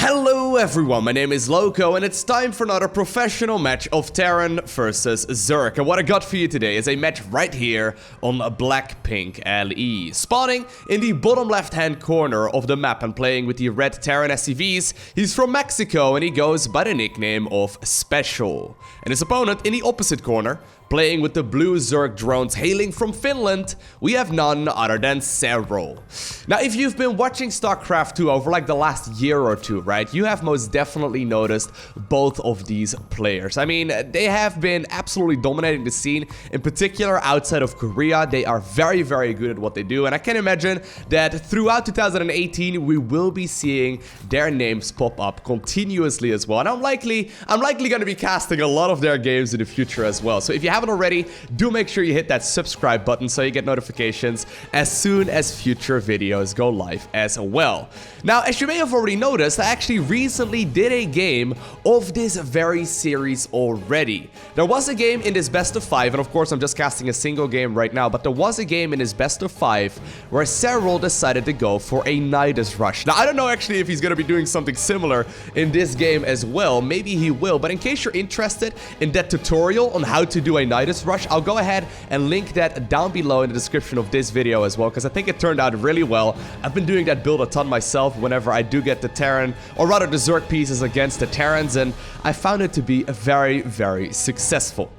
Hello everyone, my name is Lowko and it's time for another professional match of Terran versus Zerg. And what I got for you today is a match right here on Blackpink LE. Spawning in the bottom left hand corner of the map and playing with the red Terran SCVs. He's from Mexico and he goes by the nickname of Special. And his opponent in the opposite corner, playing with the blue Zerg drones hailing from Finland, we have none other than Cyril. Now, if you've been watching StarCraft 2 over like the last year or two, right, you have most definitely noticed both of these players. I mean, they have been absolutely dominating the scene, in particular outside of Korea. They are very, very good at what they do, and I can imagine that throughout 2018, we will be seeing their names pop up continuously as well. And I'm likely going to be casting a lot of their games in the future as well. So if you haven't already, do make sure you hit that subscribe button so you get notifications as soon as future videos go live as well. Now, as you may have already noticed, I actually recently did a game of this very series already. There was a game in this best of 5, and of course I'm just casting a single game right now, but there was a game in this best of 5 where Cyril decided to go for a Nidus Rush. Now, I don't know actually if he's going to be doing something similar in this game as well. Maybe he will, but in case you're interested in that tutorial on how to do a Nidus Rush, I'll go ahead and link that down below in the description of this video as well, because I think it turned out really well. I've been doing that build a ton myself whenever I do get the Terran, or rather the Zerg pieces against the Terrans, and I found it to be very, very successful.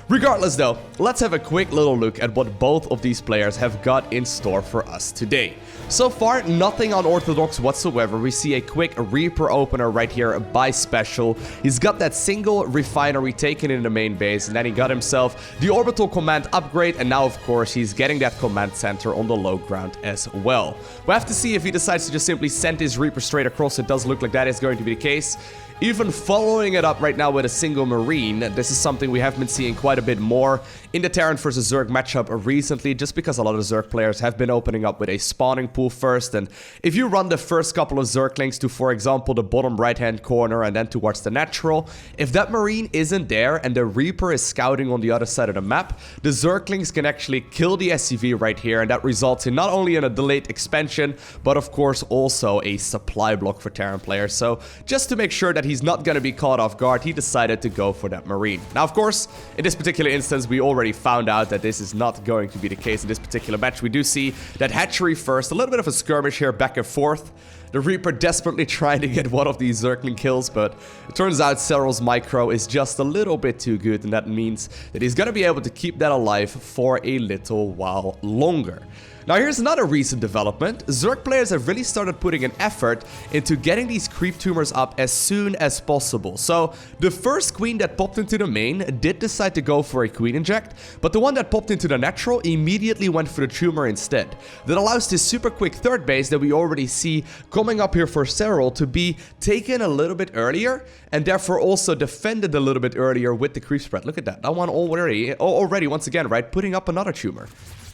Regardless though, let's have a quick little look at what both of these players have got in store for us today. So far, nothing unorthodox whatsoever. We see a quick Reaper opener right here by Special. He's got that single refinery taken in the main base, and then he got himself the orbital command upgrade, and now of course he's getting that command center on the low ground as well. We'll have to see if he decides to just simply send his Reaper straight across. It does look like that is going to be the case. Even following it up right now with a single Marine, this is something we have been seeing quite a bit more in the Terran versus Zerg matchup recently, just because a lot of Zerg players have been opening up with a spawning pool first, and if you run the first couple of Zerglings to, for example, the bottom right-hand corner and then towards the natural, if that Marine isn't there and the Reaper is scouting on the other side of the map, the Zerglings can actually kill the SCV right here, and that results in not only in a delayed expansion, but of course also a supply block for Terran players. So just to make sure that he's not going to be caught off guard, he decided to go for that Marine. Now, of course, in this particular instance, we already found out that this is not going to be the case in this particular match. We do see that hatchery first, a little bit of a skirmish here back and forth. The Reaper desperately trying to get one of these Zergling kills, but it turns out Cyril's micro is just a little bit too good, and that means that he's going to be able to keep that alive for a little while longer. Now, here's another recent development. Zerg players have really started putting an effort into getting these creep tumors up as soon as possible. So, the first queen that popped into the main did decide to go for a queen inject, but the one that popped into the natural immediately went for the tumor instead. That allows this super quick third base that we already see coming up here for Cyril to be taken a little bit earlier, and therefore also defended a little bit earlier with the creep spread. Look at that. That one already once again, right, putting up another tumor.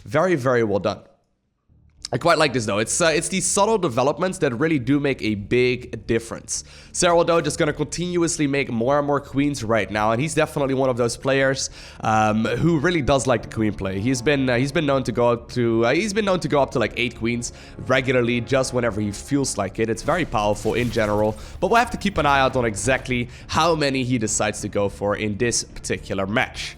Very, very well done. I quite like this though. It's these subtle developments that really do make a big difference. Cyril though just gonna continuously make more and more queens right now, and he's definitely one of those players who really does like the queen play. He's been known to go up to like 8 queens regularly, just whenever he feels like it. It's very powerful in general, but we'll have to keep an eye out on exactly how many he decides to go for in this particular match.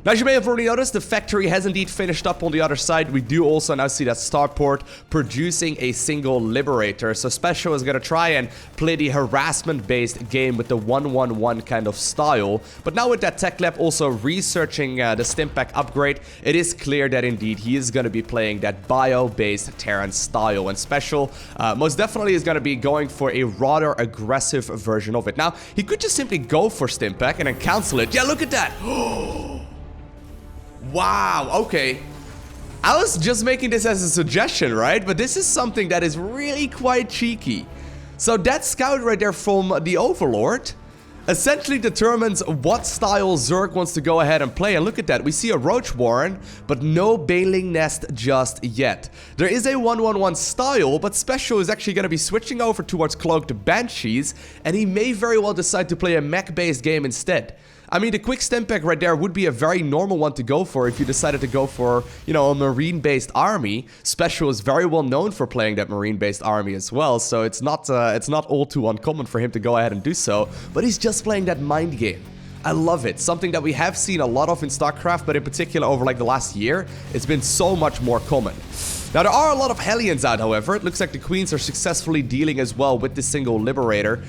Now, as you may have already noticed, the factory has indeed finished up on the other side. We do also now see that Starport producing a single Liberator. So Special is going to try and play the harassment-based game with the 1-1-1 kind of style. But now with that Tech Lab also researching the Stimpack upgrade, it is clear that indeed he is going to be playing that bio-based Terran style. And Special most definitely is going to be going for a rather aggressive version of it. Now, he could just simply go for Stimpack and then cancel it. Yeah, look at that! Wow, okay. I was just making this as a suggestion, right? But this is something that is really quite cheeky. So that scout right there from the Overlord essentially determines what style Zerg wants to go ahead and play. And look at that, we see a Roach Warren, but no Baling Nest just yet. There is a 1-1-1 style, but Special is actually going to be switching over towards Cloaked Banshees, and he may very well decide to play a mech-based game instead. I mean, the quick stim pack right there would be a very normal one to go for if you decided to go for, you know, a marine-based army. Special is very well known for playing that marine-based army as well, so it's not all too uncommon for him to go ahead and do so. But he's just playing that mind game. I love it. Something that we have seen a lot of in StarCraft, but in particular over like the last year, it's been so much more common. Now, there are a lot of Hellions out, however. It looks like the Queens are successfully dealing as well with this single Liberator.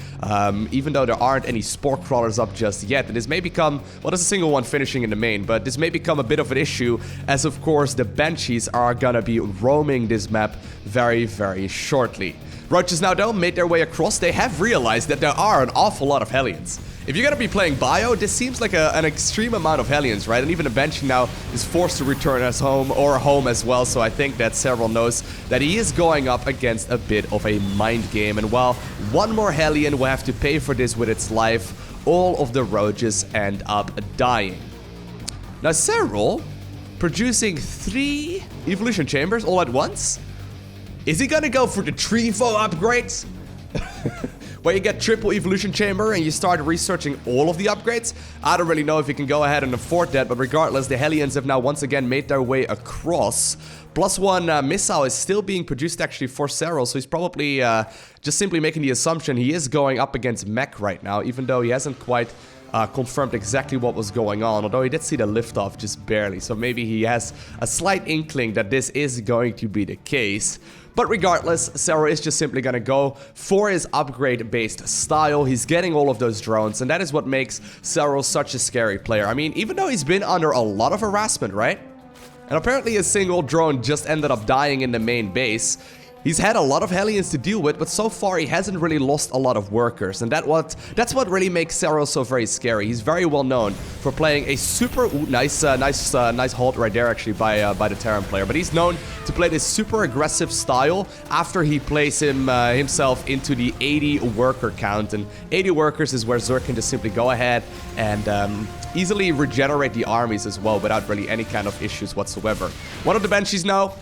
Even though there aren't any Spore Crawlers up just yet. And this may become, well, there's a single one finishing in the main, but this may become a bit of an issue as, of course, the Banshees are gonna be roaming this map very, very shortly. Roaches now, though, made their way across. They have realized that there are an awful lot of Hellions. If you're gonna be playing Bio, this seems like an extreme amount of Hellions, right? And even the Banshee now is forced to return as home as well, so I think that Serral knows that he is going up against a bit of a mind game. And while one more Hellion will have to pay for this with its life, all of the Roaches end up dying. Now, Serral, producing 3 Evolution Chambers all at once? Is he gonna go for the Trevo upgrades? Where you get triple Evolution Chamber and you start researching all of the upgrades? I don't really know if you can go ahead and afford that, but regardless, the Hellions have now once again made their way across. +1 missile is still being produced actually for Serral, so he's probably just simply making the assumption he is going up against mech right now, even though he hasn't quite confirmed exactly what was going on, although he did see the liftoff just barely, so maybe he has a slight inkling that this is going to be the case. But regardless, Serral is just simply gonna go for his upgrade-based style. He's getting all of those drones, and that is what makes Serral such a scary player. I mean, even though he's been under a lot of harassment, right? And apparently a single drone just ended up dying in the main base. He's had a lot of Hellions to deal with, but so far he hasn't really lost a lot of workers, and that's what really makes Serral so very scary. He's very well known for playing a super nice halt right there actually by the Terran player, but he's known to play this super aggressive style after he plays himself into the 80 worker count, and 80 workers is where Zerg can just simply go ahead and easily regenerate the armies as well without really any kind of issues whatsoever. One of the Banshees now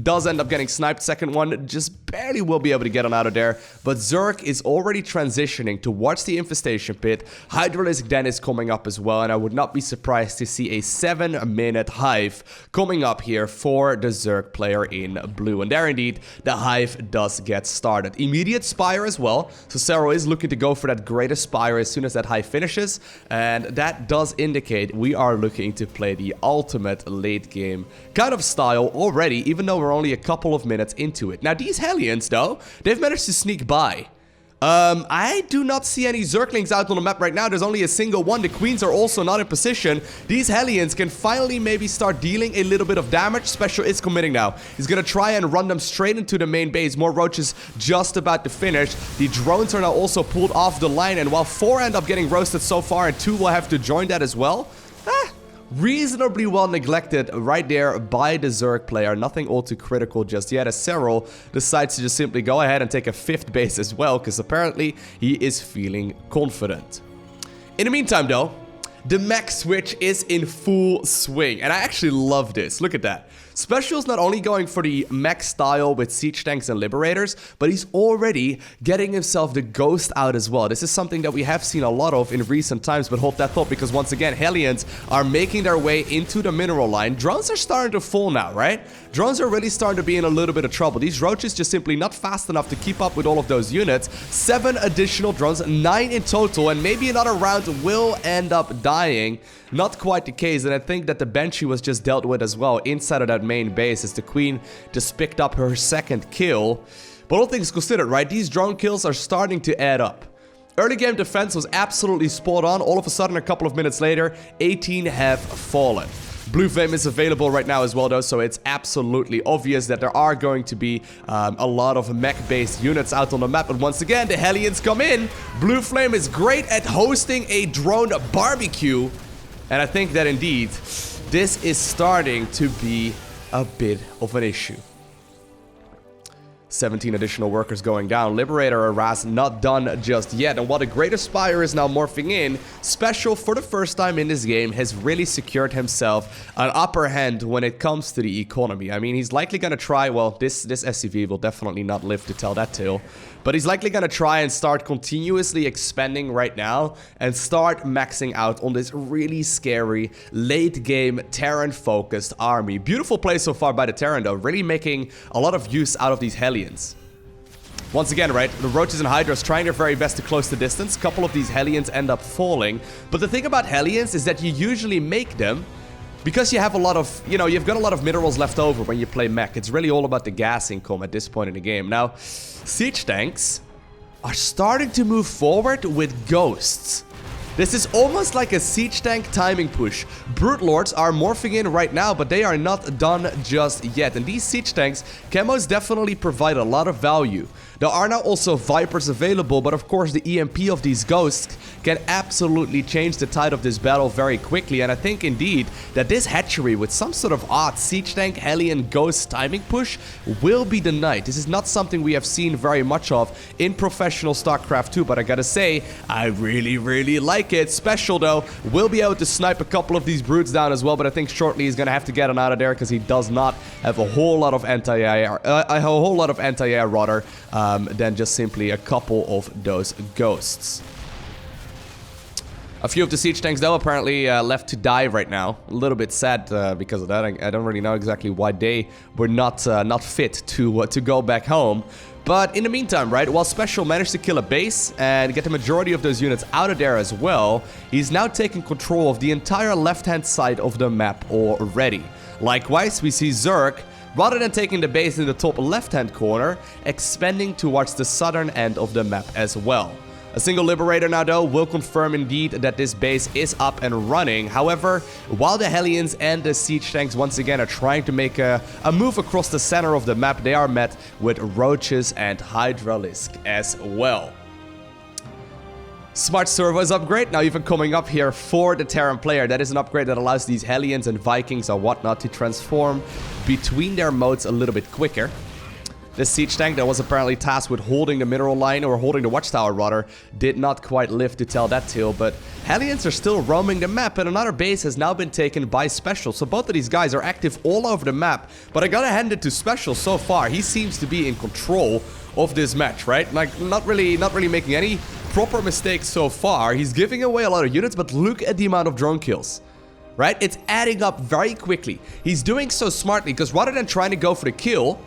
does end up getting sniped. Second one just barely will be able to get on out of there. But Zerg is already transitioning towards the infestation pit. Hydralisk Den is coming up as well, and I would not be surprised to see a 7-minute hive coming up here for the Zerg player in blue. And there indeed, the hive does get started. Immediate Spire as well. So Serral is looking to go for that greatest Spire as soon as that hive finishes. And that does indicate we are looking to play the ultimate late game kind of style already, even though we're only a couple of minutes into it. Now, these Hellions, though, they've managed to sneak by. I do not see any Zerglings out on the map right now. There's only a single one. The Queens are also not in position. These Hellions can finally maybe start dealing a little bit of damage. Special is committing now. He's gonna try and run them straight into the main base. More Roaches just about to finish. The drones are now also pulled off the line, and while 4 end up getting roasted so far, and 2 will have to join that as well, reasonably well neglected right there by the Zerg player. Nothing all too critical just yet, as Serral decides to just simply go ahead and take a 5th base as well, because apparently he is feeling confident. In the meantime, though, the mech switch is in full swing, and I actually love this. Look at that. Special's not only going for the mech style with siege tanks and liberators, but he's already getting himself the ghost out as well. This is something that we have seen a lot of in recent times, but hold that thought, because once again, Hellions are making their way into the mineral line. Drones are starting to fall now, right? Drones are really starting to be in a little bit of trouble. These Roaches just simply not fast enough to keep up with all of those units. 7 additional drones, 9 in total, and maybe another round will end up dying. Not quite the case, and I think that the Banshee was just dealt with as well inside of that main base, as the Queen just picked up her 2nd kill. But all things considered, right, these drone kills are starting to add up. Early game defense was absolutely spot on. All of a sudden, a couple of minutes later, 18 have fallen. Blue Flame is available right now as well, though, so it's absolutely obvious that there are going to be a lot of mech-based units out on the map. But once again, the Hellions come in. Blue Flame is great at hosting a drone barbecue. And I think that indeed, this is starting to be a bit of an issue. 17 additional workers going down. Liberator harass not done just yet. And while the Greater Spire is now morphing in, Special, for the first time in this game, has really secured himself an upper hand when it comes to the economy. I mean, he's likely going to try, well, this SCV will definitely not live to tell that tale. But he's likely going to try and start continuously expanding right now and start maxing out on this really scary late-game Terran-focused army. Beautiful play so far by the Terran, though, really making a lot of use out of these Hellions. Once again, right, the Roaches and Hydras trying their very best to close the distance. A couple of these Hellions end up falling. But the thing about Hellions is that you usually make them because you have a lot of, you've got a lot of minerals left over when you play mech. It's really all about the gas income at this point in the game. Now, siege tanks are starting to move forward with ghosts. This is almost like a siege tank timing push. Brute Lords are morphing in right now, but they are not done just yet. And these siege tanks can most definitely provide a lot of value. There are now also Vipers available, but of course the EMP of these ghosts can absolutely change the tide of this battle very quickly. And I think indeed that this hatchery with some sort of odd siege tank, Hellion, ghost timing push will be the night. This is not something we have seen very much of in professional StarCraft 2, but I gotta say, I really like it. Special though, will be able to snipe a couple of these brutes down as well, but I think shortly he's gonna have to get him out of there because he does not have a whole lot of anti-air, rather, than just simply a couple of those ghosts. A few of the siege tanks, though, apparently left to die right now. A little bit sad because of that. I don't really know exactly why they were not fit to go back home. But in the meantime, right, while Special managed to kill a base and get the majority of those units out of there as well, he's now taking control of the entire left-hand side of the map already. Likewise, we see Zerg, rather than taking the base in the top left-hand corner, expanding towards the southern end of the map as well. A single Liberator now, though, will confirm indeed that this base is up and running. However, while the Hellions and the siege tanks once again are trying to make a move across the center of the map, they are met with Roaches and Hydralisk as well. Smart Servos upgrade, now even coming up here for the Terran player. That is an upgrade that allows these Hellions and Vikings or whatnot to transform between their modes a little bit quicker. This siege tank that was apparently tasked with holding the mineral line, or holding the watchtower rather, did not quite live to tell that tale, but Hellions are still roaming the map, and another base has now been taken by Special. So both of these guys are active all over the map, but I gotta hand it to Special so far. He seems to be in control of this match, right? Like, not really making any proper mistakes so far. He's giving away a lot of units, but look at the amount of drone kills. Right? It's adding up very quickly. He's doing so smartly, because rather than trying to go for the kill,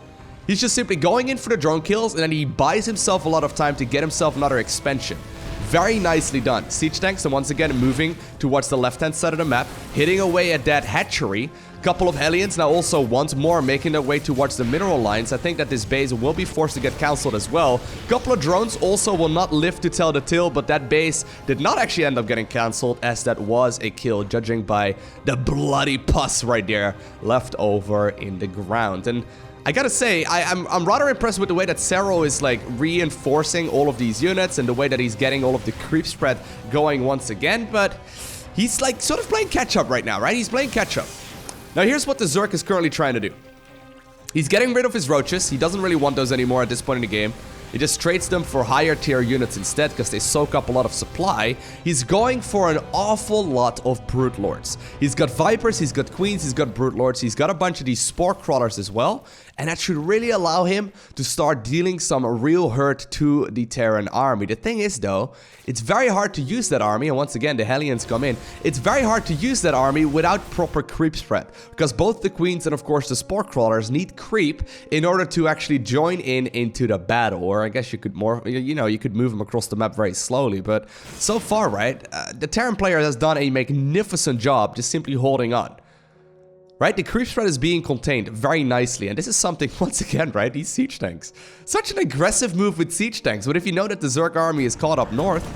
he's just simply going in for the drone kills, and then he buys himself a lot of time to get himself another expansion. Very nicely done. Siege tanks are once again moving towards the left-hand side of the map, hitting away at that hatchery. Couple of Hellions now also once more making their way towards the mineral lines. I think that this base will be forced to get cancelled as well. Couple of drones also will not live to tell the tale, but that base did not actually end up getting cancelled, as that was a kill, judging by the bloody pus right there left over in the ground. And I gotta say, I'm rather impressed with the way that Cero is like reinforcing all of these units and the way that he's getting all of the creep spread going once again, but he's like sort of playing catch up right now, right? He's playing catch up. Now here's what the Zerg is currently trying to do. He's getting rid of his Roaches. He doesn't really want those anymore at this point in the game. He just trades them for higher tier units instead because they soak up a lot of supply. He's going for an awful lot of Brute Lords. He's got Vipers, he's got Queens, he's got Brute Lords, he's got a bunch of these Spore Crawlers as well. And that should really allow him to start dealing some real hurt to the Terran army. The thing is though, it's very hard to use that army, and once again the Hellions come in. It's very hard to use that army without proper creep spread, because both the Queens and of course the Spore Crawlers need creep in order to actually join into the battle. Or I guess you could you could move them across the map very slowly, but so far, right, the Terran player has done a magnificent job just simply holding on. Right, the creep spread is being contained very nicely, and this is something, once again, right, these siege tanks. Such an aggressive move with siege tanks, but if you know that the Zerg army is caught up north,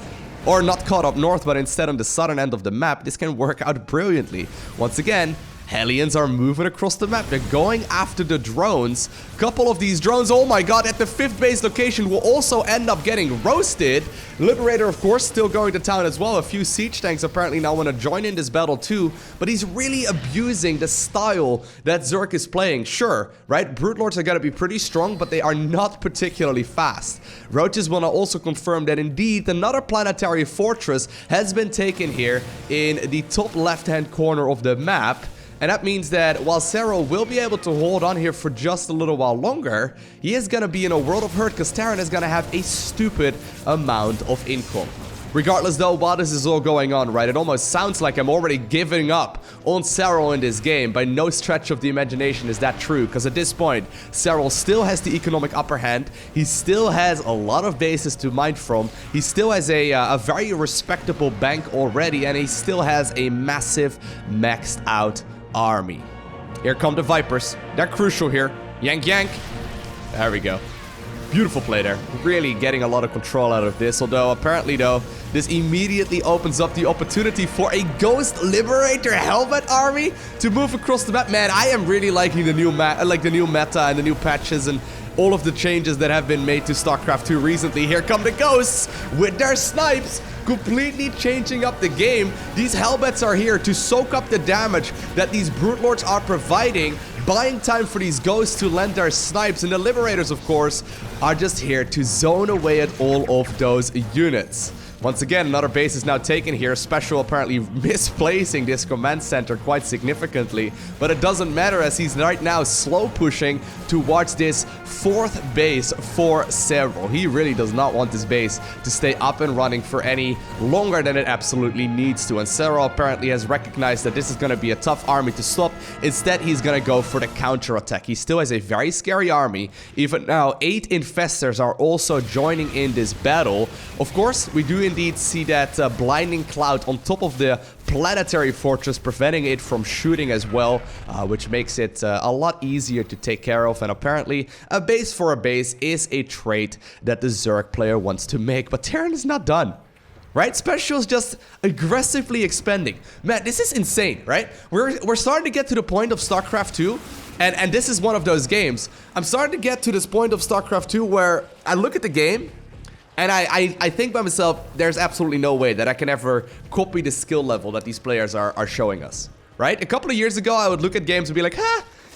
or not caught up north, but instead on the southern end of the map, this can work out brilliantly. Once again, Hellions are moving across the map. They're going after the drones. Couple of these drones, oh my god, at the 5th base location will also end up getting roasted. Liberator, of course, still going to town as well. A few siege tanks apparently now want to join in this battle too. But he's really abusing the style that Zerg is playing. Sure, right? Brute Lords are going to be pretty strong, but they are not particularly fast. Roaches want to also confirm that indeed another planetary fortress has been taken here in the top left-hand corner of the map. And that means that while Cero will be able to hold on here for just a little while longer, he is going to be in a world of hurt because Terran is going to have a stupid amount of income. Regardless though, while this is all going on, right, it almost sounds like I'm already giving up on Cero in this game. By no stretch of the imagination is that true, because at this point, Cero still has the economic upper hand. He still has a lot of bases to mine from. He still has a very respectable bank already, and he still has a massive maxed out army. Here come the Vipers. They're crucial here. Yank, yank. There we go. Beautiful play there. Really getting a lot of control out of this. Although, apparently, though, this immediately opens up the opportunity for a Ghost Liberator Helmet army to move across the map. Man, I am really liking the new meta and the new patches and all of the changes that have been made to StarCraft 2 recently. Here come the Ghosts with their snipes, completely changing up the game. These helmets are here to soak up the damage that these Brute Lords are providing, buying time for these Ghosts to land their snipes. And the Liberators, of course, are just here to zone away at all of those units. Once again, another base is now taken here. Special apparently misplacing this command center quite significantly. But it doesn't matter, as he's right now slow pushing towards this 4th base for Cero. He really does not want this base to stay up and running for any longer than it absolutely needs to. And Cero apparently has recognized that this is going to be a tough army to stop. Instead, he's going to go for the counter-attack. He still has a very scary army. Even now, 8 Infestors are also joining in this battle. Of course, we do indeed see that blinding cloud on top of the planetary fortress, preventing it from shooting as well, which makes it a lot easier to take care of. And apparently, a base for a base is a trait that the Zerg player wants to make. But Terran is not done. Right? Special is just aggressively expanding. Man, this is insane, right? We're starting to get to the point of StarCraft 2, and this is one of those games. I'm starting to get to this point of StarCraft 2 where I look at the game, and I think by myself, there's absolutely no way that I can ever copy the skill level that these players are showing us, right? A couple of years ago, I would look at games and be like,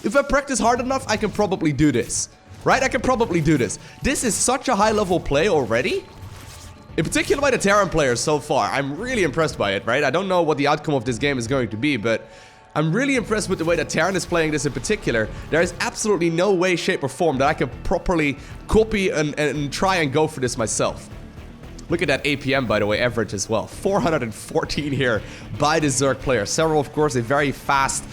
if I practice hard enough, I can probably do this, right? I can probably do this. This is such a high-level play already. In particular by the Terran players so far. I'm really impressed by it, right? I don't know what the outcome of this game is going to be, but I'm really impressed with the way that Terran is playing this in particular. There is absolutely no way, shape, or form that I can properly copy and try and go for this myself. Look at that APM, by the way, average as well. 414 here by the Zerg player. Cero, of course, a very fast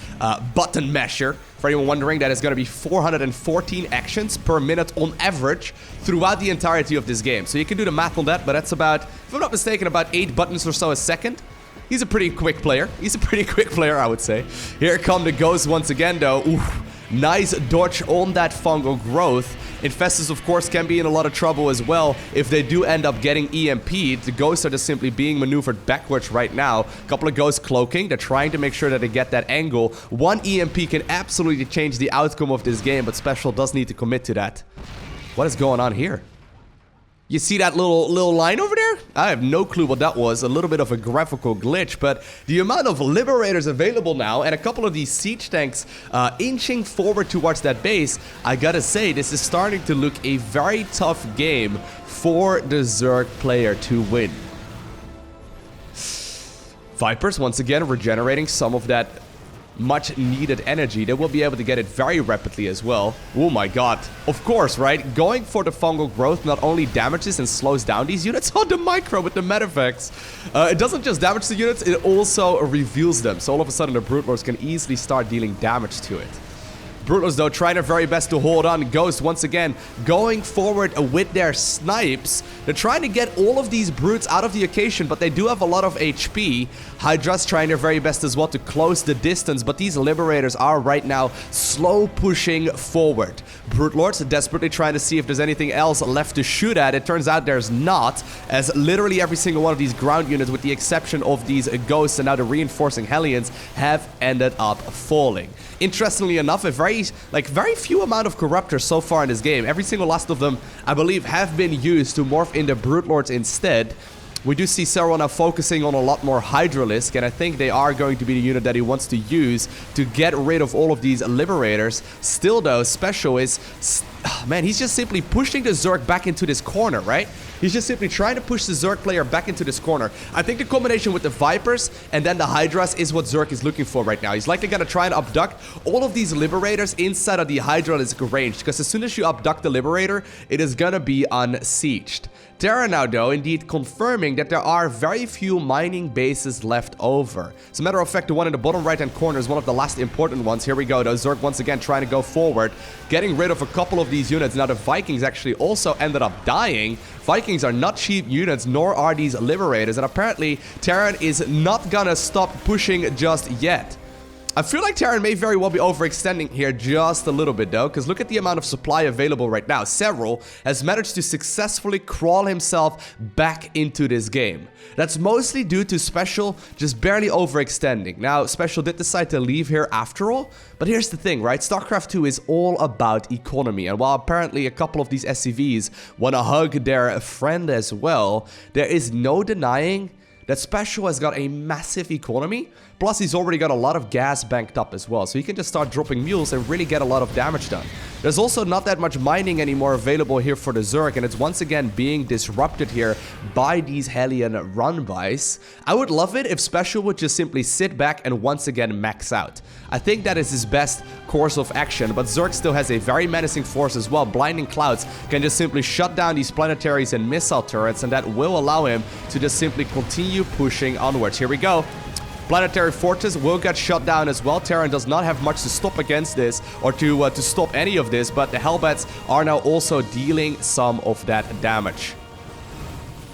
button masher. For anyone wondering, that is going to be 414 actions per minute on average throughout the entirety of this game. So you can do the math on that, but that's about, if I'm not mistaken, about 8 buttons or so a second. He's a pretty quick player. He's a pretty quick player, I would say. Here come the Ghosts once again, though. Oof. Nice dodge on that fungal growth. Infestors, of course, can be in a lot of trouble as well if they do end up getting EMP'd. The Ghosts are just simply being maneuvered backwards right now. A couple of Ghosts cloaking. They're trying to make sure that they get that angle. One EMP can absolutely change the outcome of this game, but Special does need to commit to that. What is going on here? You see that little line over there? I have no clue what that was. A little bit of a graphical glitch, but the amount of Liberators available now and a couple of these siege tanks inching forward towards that base, I gotta say, this is starting to look a very tough game for the Zerg player to win. Vipers, once again, regenerating some of that much needed energy. They will be able to get it very rapidly as well. Oh my god. Of course, right? Going for the fungal growth not only damages and slows down these units. Oh, the micro with the medeffects. It doesn't just damage the units, it also reveals them. So all of a sudden the Brute Lords can easily start dealing damage to it. Broodlords, though, trying their very best to hold on. Ghost, once again, going forward with their snipes. They're trying to get all of these brutes out of the occasion, but they do have a lot of HP. Hydra's trying their very best as well to close the distance, but these Liberators are right now slow pushing forward. Broodlords are desperately trying to see if there's anything else left to shoot at. It turns out there's not, as literally every single one of these ground units, with the exception of these Ghosts and now the reinforcing Hellions, have ended up falling. Interestingly enough, a very few amount of Corruptors so far in this game. Every single last of them, I believe, have been used to morph into Broodlords instead. We do see Cero now focusing on a lot more Hydralisk, and I think they are going to be the unit that he wants to use to get rid of all of these Liberators. Still, though, Special is... man, he's just simply pushing the Zerg back into this corner, right? He's just simply trying to push the Zerg player back into this corner. I think the combination with the Vipers and then the Hydras is what Zerg is looking for right now. He's likely going to try and abduct all of these Liberators inside of the Hydralisk range, because as soon as you abduct the Liberator, it is going to be unsieged. Terran now, though, indeed confirming that there are very few mining bases left over. As a matter of fact, the one in the bottom right-hand corner is one of the last important ones. Here we go, though. Zerg once again trying to go forward, getting rid of a couple of these units. Now, the Vikings actually also ended up dying. Vikings are not cheap units, nor are these Liberators, and apparently Terran is not gonna stop pushing just yet. I feel like Terran may very well be overextending here just a little bit, though, because look at the amount of supply available right now. Cero has managed to successfully crawl himself back into this game. That's mostly due to Special just barely overextending. Now, Special did decide to leave here after all, but here's the thing, right? StarCraft 2 is all about economy, and while apparently a couple of these SCVs want to hug their friend as well, there is no denying that Special has got a massive economy, plus he's already got a lot of gas banked up as well, so he can just start dropping mules and really get a lot of damage done. There's also not that much mining anymore available here for the Zerg, and it's once again being disrupted here by these Hellion run-bys. I would love it if Special would just simply sit back and once again max out. I think that is his best course of action, but Zerg still has a very menacing force as well. Blinding Clouds can just simply shut down these planetaries and missile turrets, and that will allow him to just simply continue pushing onwards. Here we go. Planetary Fortress will get shut down as well. Terran does not have much to stop against this, or to stop any of this, but the Hellbats are now also dealing some of that damage.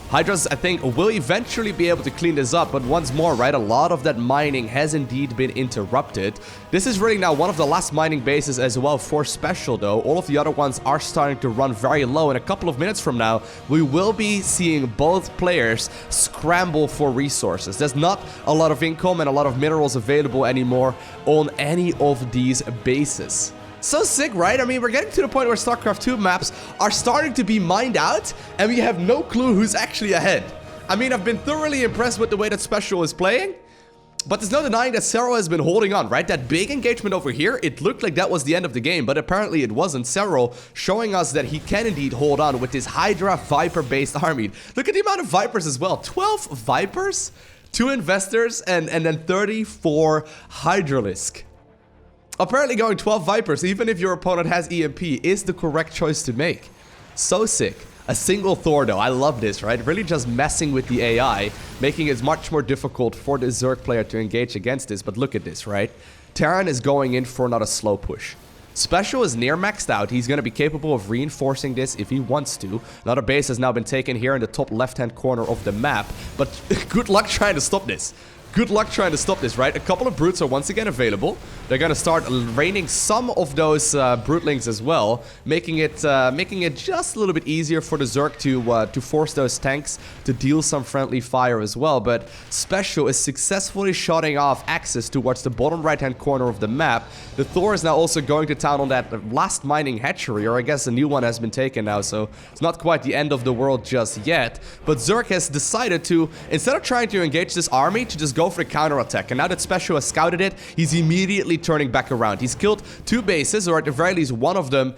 Hydras, I think, will eventually be able to clean this up, but once more, right, a lot of that mining has indeed been interrupted. This is really now one of the last mining bases as well for Special, though. All of the other ones are starting to run very low. In a couple of minutes from now, we will be seeing both players scramble for resources. There's not a lot of income and a lot of minerals available anymore on any of these bases. So sick, right? I mean, we're getting to the point where StarCraft 2 maps are starting to be mined out, and we have no clue who's actually ahead. I mean, I've been thoroughly impressed with the way that Special is playing, but there's no denying that Cero has been holding on, right? That big engagement over here, it looked like that was the end of the game, but apparently it wasn't. Cero showing us that he can indeed hold on with this Hydra Viper-based army. Look at the amount of Vipers as well. 12 Vipers, 2 Investors, and then 34 Hydralisk. Apparently going 12 Vipers, even if your opponent has EMP, is the correct choice to make. So sick. A single Thor, though. I love this, right? Really just messing with the AI, making it much more difficult for the Zerg player to engage against this. But look at this, right? Terran is going in for another slow push. Special is near maxed out. He's going to be capable of reinforcing this if he wants to. Another base has now been taken here in the top left-hand corner of the map. But good luck trying to stop this. Good luck trying to stop this, right? A couple of brutes are once again available. They're going to start raining some of those brutelings as well, making it just a little bit easier for the Zerg to force those tanks to deal some friendly fire as well. But Special is successfully shutting off access towards the bottom right-hand corner of the map. The Thor is now also going to town on that last mining hatchery, or I guess a new one has been taken now, so it's not quite the end of the world just yet. But Zerg has decided to, instead of trying to engage this army, to just go for the counterattack. And now that Special has scouted it, he's immediately turning back around. He's killed 2 bases, or at the very least one of them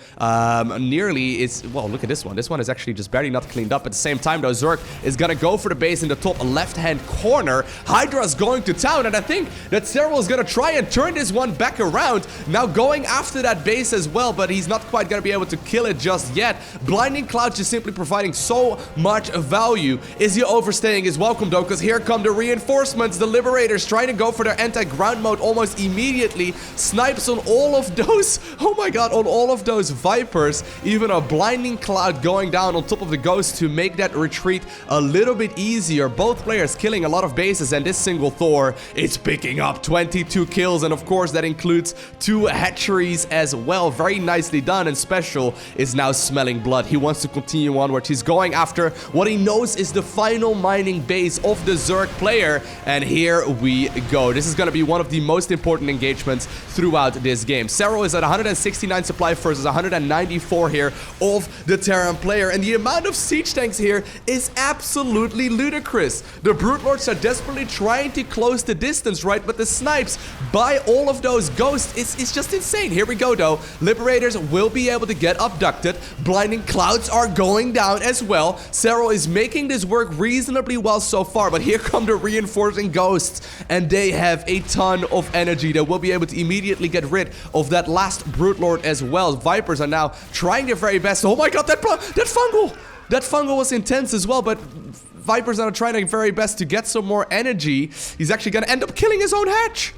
nearly is... Well, look at this one. This one is actually just barely not cleaned up. At the same time, though, Zerg is gonna go for the base in the top left-hand corner. Hydra's going to town, and I think that Cero is gonna try and turn this one back around. Now going after that base as well, but he's not quite gonna be able to kill it just yet. Blinding Clouds just simply providing so much value. Is he overstaying his welcome, though? Because here come the reinforcements. The Liberators trying to go for their anti-ground mode almost immediately. Snipes on all of those, oh my god, on all of those Vipers. Even a blinding cloud going down on top of the Ghost to make that retreat a little bit easier. Both players killing a lot of bases, and this single Thor is picking up 22 kills, and of course that includes 2 hatcheries as well. Very nicely done, and Special is now smelling blood. He wants to continue onwards. He's going after what he knows is the final mining base of the Zerg player, and here we go. This is going to be one of the most important engagements throughout this game. Cero is at 169 supply versus 194 here of the Terran player, and the amount of siege tanks here is absolutely ludicrous. The Brute Lords are desperately trying to close the distance, right? But the snipes by all of those Ghosts is just insane. Here we go, though. Liberators will be able to get abducted. Blinding clouds are going down as well. Cero is making this work reasonably well so far, but here come the reinforcing Ghosts, and they have a ton of energy. They will be able to immediately get rid of that last Brute Lord as well. Vipers are now trying their very best. Oh my god, that fungal! That fungal was intense as well, but Vipers are trying their very best to get some more energy. He's actually gonna end up killing his own hatch.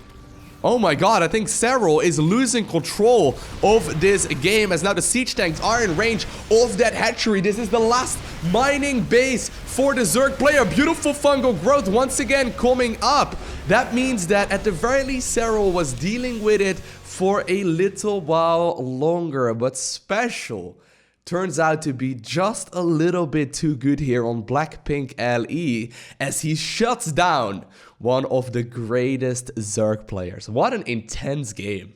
Oh my god, I think Cero is losing control of this game, as now the siege tanks are in range of that hatchery. This is the last mining base for the Zerg player. Beautiful fungal growth once again coming up. That means that at the very least Cero was dealing with it for a little while longer, but Special turns out to be just a little bit too good here on Blackpink LE, as he shuts down one of the greatest Zerg players. What an intense game.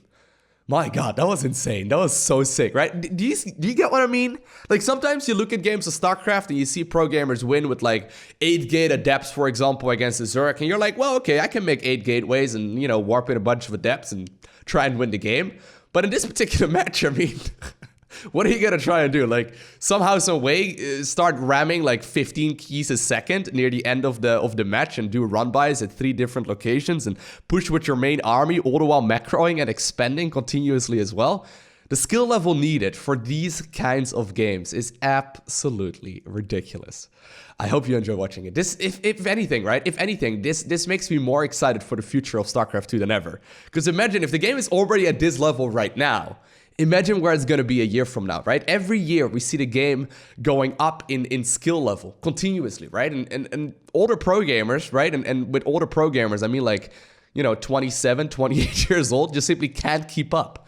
My god, that was insane. That was so sick, right? Do you get what I mean? Like, sometimes you look at games of StarCraft and you see pro gamers win with like 8 gate adepts, for example, against the Zerg, and you're like, well, okay, I can make 8 gateways and, you know, warp in a bunch of adepts and try and win the game. But in this particular match, I mean, what are you gonna try and do? Like, somehow, some way, start ramming like 15 keys a second near the end of the match and do run-bys at 3 different locations and push with your main army, all the while macroing and expanding continuously as well? The skill level needed for these kinds of games is absolutely ridiculous. I hope you enjoy watching it. This, if anything, right? If anything, this makes me more excited for the future of StarCraft 2 than ever. Because imagine if the game is already at this level right now. Imagine where it's going to be a year from now, right? Every year we see the game going up in skill level continuously, right? And older pro gamers, right? And with older pro gamers, I mean like, you know, 27, 28 years old, just simply can't keep up.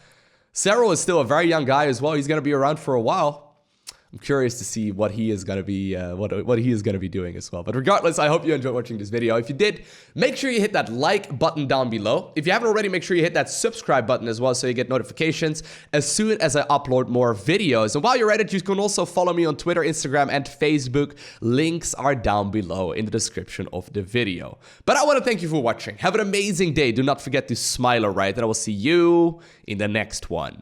Cero is still a very young guy as well. He's going to be around for a while. I'm curious to see what he is going to be, what he is going to be doing as well. But regardless, I hope you enjoyed watching this video. If you did, make sure you hit that like button down below. If you haven't already, make sure you hit that subscribe button as well, so you get notifications as soon as I upload more videos. And while you're at it, you can also follow me on Twitter, Instagram, and Facebook. Links are down below in the description of the video. But I want to thank you for watching. Have an amazing day. Do not forget to smile, alright? And I will see you in the next one.